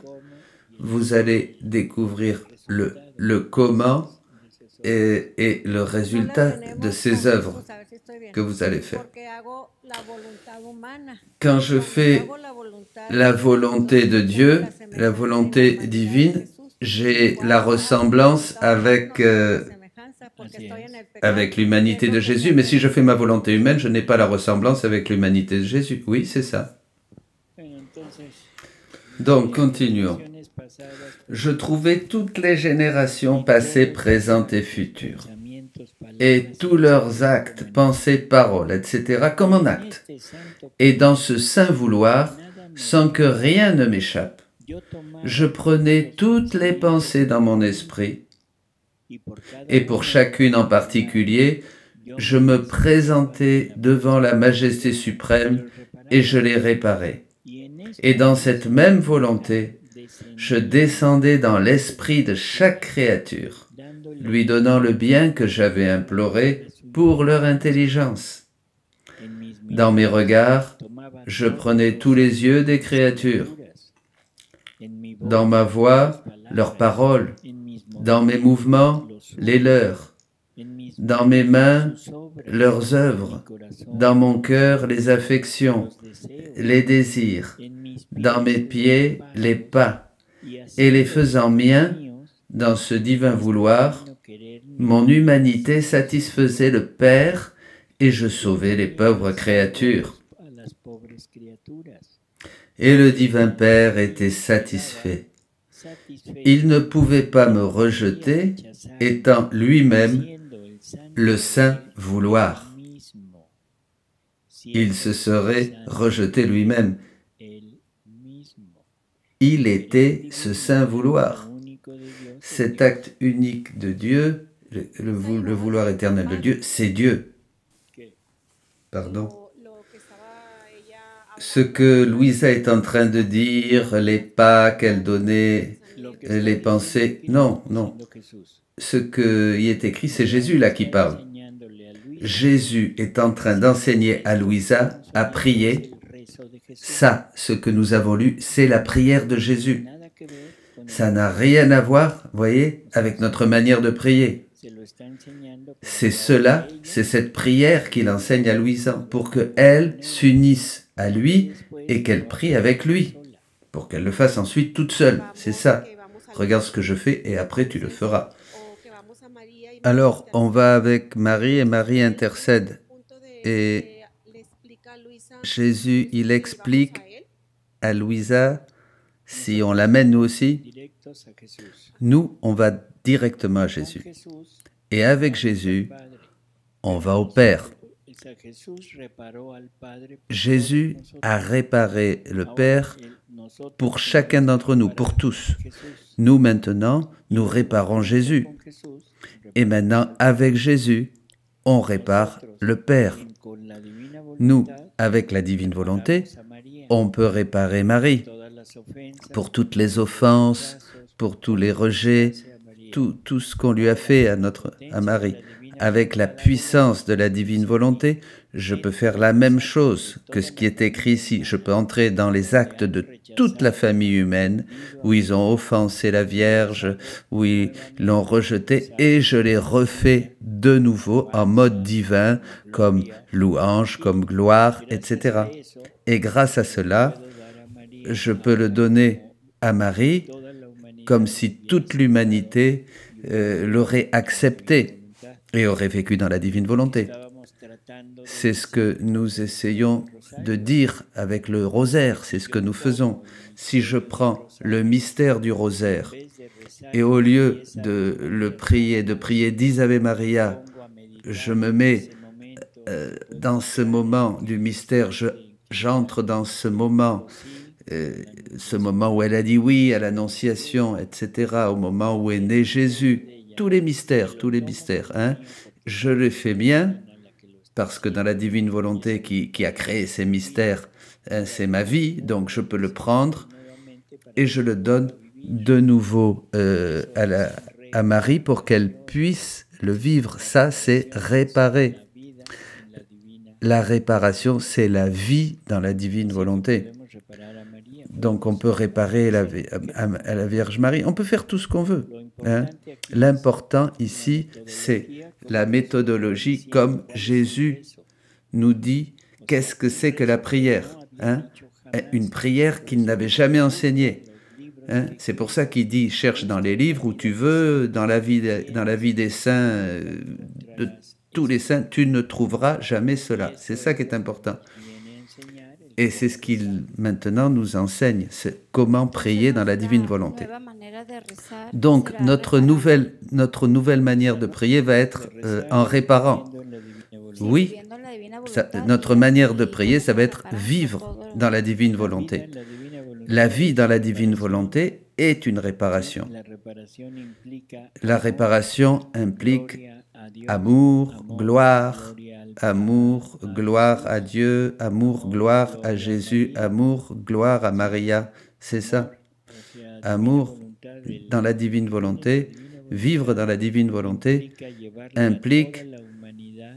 vous allez découvrir le comment et le résultat de ces œuvres que vous allez faire. Quand je fais la volonté de Dieu, la volonté divine, j'ai la ressemblance avec l'humanité de Jésus, mais si je fais ma volonté humaine, je n'ai pas la ressemblance avec l'humanité de Jésus. Oui, c'est ça. Donc, continuons. Je trouvais toutes les générations passées, présentes et futures, et tous leurs actes, pensées, paroles, etc., comme en acte. Et dans ce saint vouloir, sans que rien ne m'échappe, je prenais toutes les pensées dans mon esprit, et pour chacune en particulier, je me présentais devant la majesté suprême et je les réparais. Et dans cette même volonté, je descendais dans l'esprit de chaque créature, lui donnant le bien que j'avais imploré pour leur intelligence. Dans mes regards, je prenais tous les yeux des créatures. Dans ma voix, leurs paroles. Dans mes mouvements, les leurs. Dans mes mains, leurs œuvres. Dans mon cœur, les affections, les désirs. Dans mes pieds, les pas. Et les faisant miens, dans ce divin vouloir, mon humanité satisfaisait le Père et je sauvais les pauvres créatures. Et le divin Père était satisfait. Il ne pouvait pas me rejeter, étant lui-même le saint vouloir. Il se serait rejeté lui-même. Il était ce saint vouloir. Cet acte unique de Dieu, le vouloir éternel de Dieu, c'est Dieu. Pardon. Ce que Louisa est en train de dire, les pas qu'elle donnait, les pensées, non, non. Ce qui est écrit, c'est Jésus là qui parle. Jésus est en train d'enseigner à Louisa à prier. Ça, ce que nous avons lu, c'est la prière de Jésus. Ça n'a rien à voir, voyez, avec notre manière de prier. C'est cela, c'est cette prière qu'il enseigne à Louisa pour qu'elle s'unisse à lui et qu'elle prie avec lui, pour qu'elle le fasse ensuite toute seule. C'est ça. Regarde ce que je fais et après tu le feras. Alors, on va avec Marie et Marie intercède. Et Jésus, il explique à Louisa, si on l'amène nous aussi, nous, on va directement à Jésus. Et avec Jésus, on va au Père. Jésus a réparé le Père pour chacun d'entre nous, pour tous. Nous, maintenant, nous réparons Jésus. Et maintenant, avec Jésus, on répare le Père. Nous, avec la divine volonté, on peut réparer Marie pour toutes les offenses, pour tous les rejets, tout ce qu'on lui a fait à Marie. Avec la puissance de la divine volonté, je peux faire la même chose que ce qui est écrit ici. Je peux entrer dans les actes de toute la famille humaine, où ils ont offensé la Vierge, où ils l'ont rejetée, et je les refais de nouveau en mode divin, comme louange, comme gloire, etc. Et grâce à cela, je peux le donner à Marie, comme si toute l'humanité l'aurait accepté et aurait vécu dans la divine volonté. C'est ce que nous essayons de dire avec le rosaire, c'est ce que nous faisons. Si je prends le mystère du rosaire et au lieu de prier 10 Ave Maria, je me mets dans ce moment du mystère, j'entre dans ce moment où elle a dit oui à l'Annonciation, etc., au moment où est né Jésus, tous les mystères, hein, je les fais bien, parce que dans la divine volonté qui a créé ces mystères, hein, c'est ma vie, donc je peux le prendre et je le donne de nouveau à Marie pour qu'elle puisse le vivre. Ça, c'est réparer. La réparation, c'est la vie dans la divine volonté. Donc on peut réparer à la Vierge Marie, on peut faire tout ce qu'on veut, hein. L'important ici, c'est la méthodologie, comme Jésus nous dit qu'est-ce que c'est que la prière, hein? Une prière qu'il n'avait jamais enseignée, hein? C'est pour ça qu'il dit cherche dans les livres où tu veux, dans la vie des saints, de tous les saints, tu ne trouveras jamais cela. C'est ça qui est important. Et c'est ce qu'il maintenant nous enseigne, c'est comment prier dans la divine volonté. Donc notre nouvelle manière de prier va être en réparant. Oui, notre manière de prier, ça va être vivre dans la divine volonté. La vie dans la divine volonté est une réparation. La réparation implique amour, gloire à Dieu, amour, gloire à Jésus, amour, gloire à Maria. C'est ça. Amour dans la divine volonté, vivre dans la divine volonté implique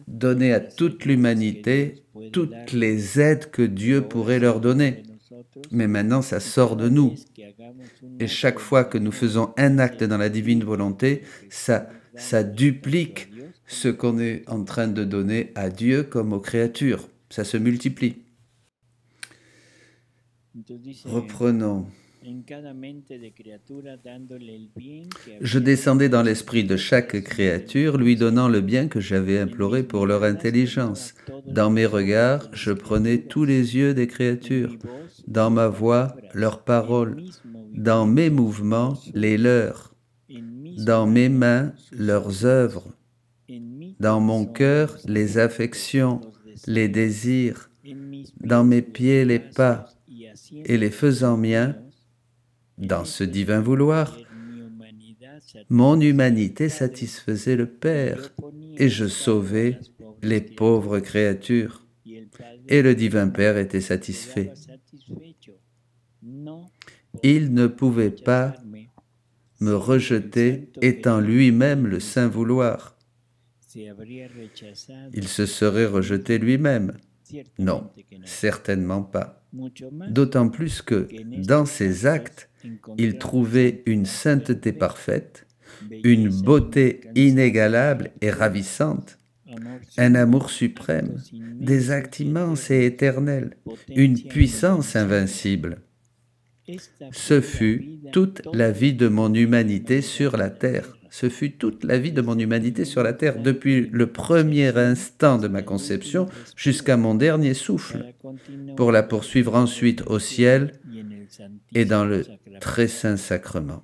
donner à toute l'humanité toutes les aides que Dieu pourrait leur donner. Mais maintenant, ça sort de nous. Et chaque fois que nous faisons un acte dans la divine volonté, ça duplique ce qu'on est en train de donner à Dieu comme aux créatures. Ça se multiplie. Reprenons. Je descendais dans l'esprit de chaque créature, lui donnant le bien que j'avais imploré pour leur intelligence. Dans mes regards, je prenais tous les yeux des créatures, dans ma voix, leurs paroles, dans mes mouvements, les leurs, dans mes mains, leurs œuvres, dans mon cœur, les affections, les désirs, dans mes pieds, les pas, et les faisant miens, dans ce divin vouloir, mon humanité satisfaisait le Père, et je sauvais les pauvres créatures, et le divin Père était satisfait. Il ne pouvait pas me rejeter, étant lui-même le saint vouloir. Il se serait rejeté lui-même. Non, certainement pas. D'autant plus que, dans ses actes, il trouvait une sainteté parfaite, une beauté inégalable et ravissante, un amour suprême, des actes immenses et éternels, une puissance invincible. Ce fut toute la vie de mon humanité sur la terre. Ce fut toute la vie de mon humanité sur la terre, depuis le premier instant de ma conception jusqu'à mon dernier souffle, pour la poursuivre ensuite au ciel et dans le très saint sacrement.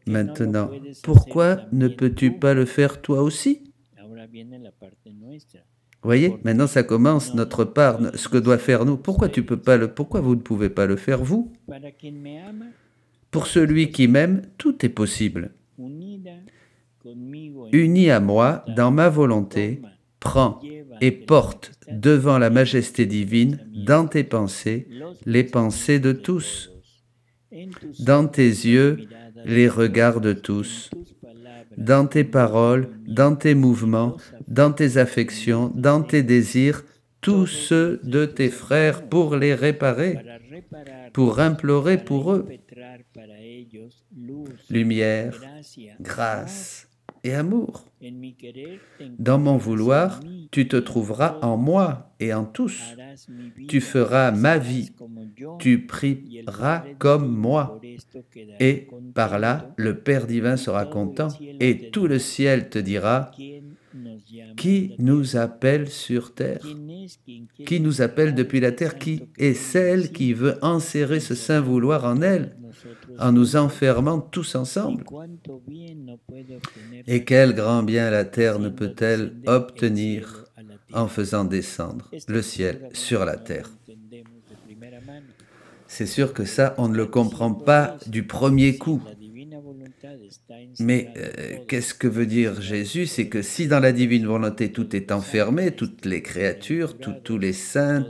Maintenant, pourquoi ne peux-tu pas le faire toi aussi? Vous voyez, maintenant ça commence notre part, ce que doit faire nous. Pourquoi vous ne pouvez pas le faire vous? Pour celui qui m'aime, tout est possible. Uni à moi, dans ma volonté, prends et porte devant la majesté divine, dans tes pensées, les pensées de tous. Dans tes yeux, les regards de tous. Dans tes paroles, dans tes mouvements, dans tes affections, dans tes désirs, tous ceux de tes frères pour les réparer, pour implorer pour eux lumière, grâce et amour. Dans mon vouloir, tu te trouveras en moi et en tous. Tu feras ma vie, tu prieras comme moi. Et par là, le Père divin sera content et tout le ciel te dira: qui nous appelle sur terre? Qui nous appelle depuis la terre? Qui est celle qui veut enserrer ce saint vouloir en elle, en nous enfermant tous ensemble? Et quel grand bien la terre ne peut-elle obtenir en faisant descendre le ciel sur la terre? C'est sûr que ça, on ne le comprend pas du premier coup. Mais qu'est-ce que veut dire Jésus? C'est que si dans la divine volonté tout est enfermé, toutes les créatures, tous les saints,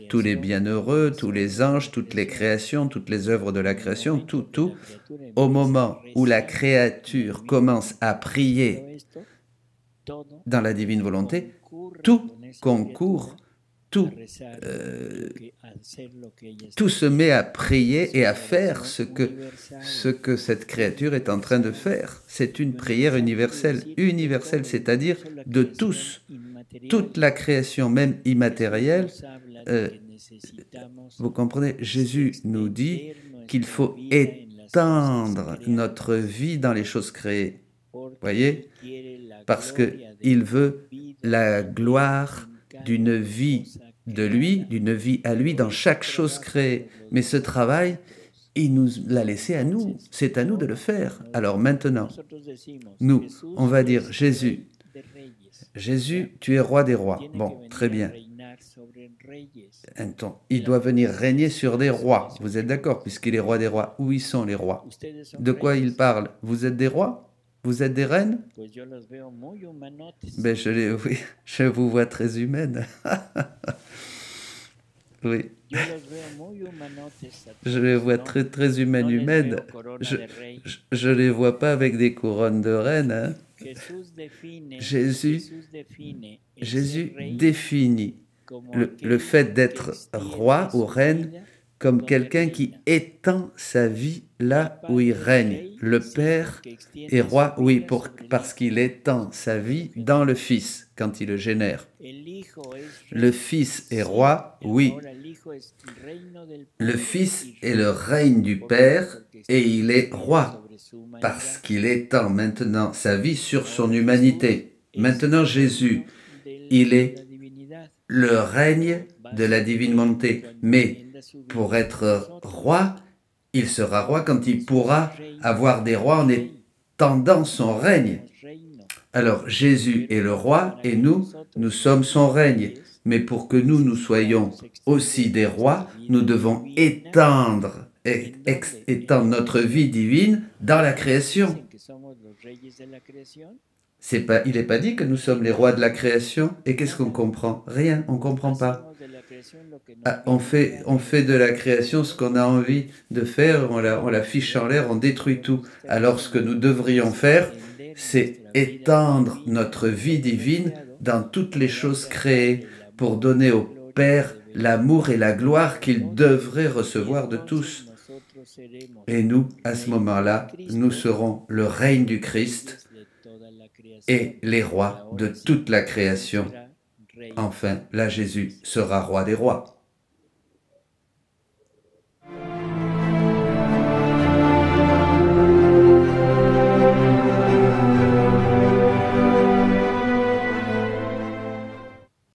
tous les bienheureux, tous les anges, toutes les créations, toutes les œuvres de la création, tout, au moment où la créature commence à prier dans la divine volonté, tout concourt, tout, tout se met à prier et à faire ce que cette créature est en train de faire. C'est une prière universelle, c'est-à-dire de tous, toute la création, même immatérielle. Vous comprenez, Jésus nous dit qu'il faut étendre notre vie dans les choses créées. Voyez, parce qu'il veut la gloire d'une vie de lui, d'une vie à lui dans chaque chose créée. Mais ce travail, il nous l'a laissé à nous. C'est à nous de le faire. Alors maintenant, nous, on va dire Jésus, tu es roi des rois. Bon, très bien. Il doit venir régner sur des rois. Vous êtes d'accord, puisqu'il est roi des rois. Où ils sont les rois? De quoi il parle? Vous êtes des rois? Vous êtes des reines? Ben, oui, je vous vois très humaine. Oui. Je les vois très, très humaines. Je les vois pas avec des couronnes de reines. Hein. Jésus définit le fait d'être roi ou reine comme quelqu'un qui étend sa vie là où il règne. Le Père est roi, oui, parce qu'il étend sa vie dans le Fils, quand il le génère. Le Fils est roi, oui. Le Fils est le règne du Père et il est roi, parce qu'il étend maintenant sa vie sur son humanité. Maintenant, Jésus, il est le règne de la divine volonté, mais pour être roi, il sera roi quand il pourra avoir des rois en étendant son règne. Alors Jésus est le roi et nous sommes son règne. Mais pour que nous soyons aussi des rois, nous devons étendre notre vie divine dans la création. Il n'est pas dit que nous sommes les rois de la création. Et qu'est-ce qu'on comprend? Rien, on ne comprend pas. Ah, on fait de la création ce qu'on a envie de faire, on la fiche en l'air, on détruit tout. Alors ce que nous devrions faire, c'est étendre notre vie divine dans toutes les choses créées pour donner au Père l'amour et la gloire qu'il devrait recevoir de tous. Et nous, à ce moment-là, nous serons le règne du Christ et les rois de toute la création. Enfin, là, Jésus sera roi des rois.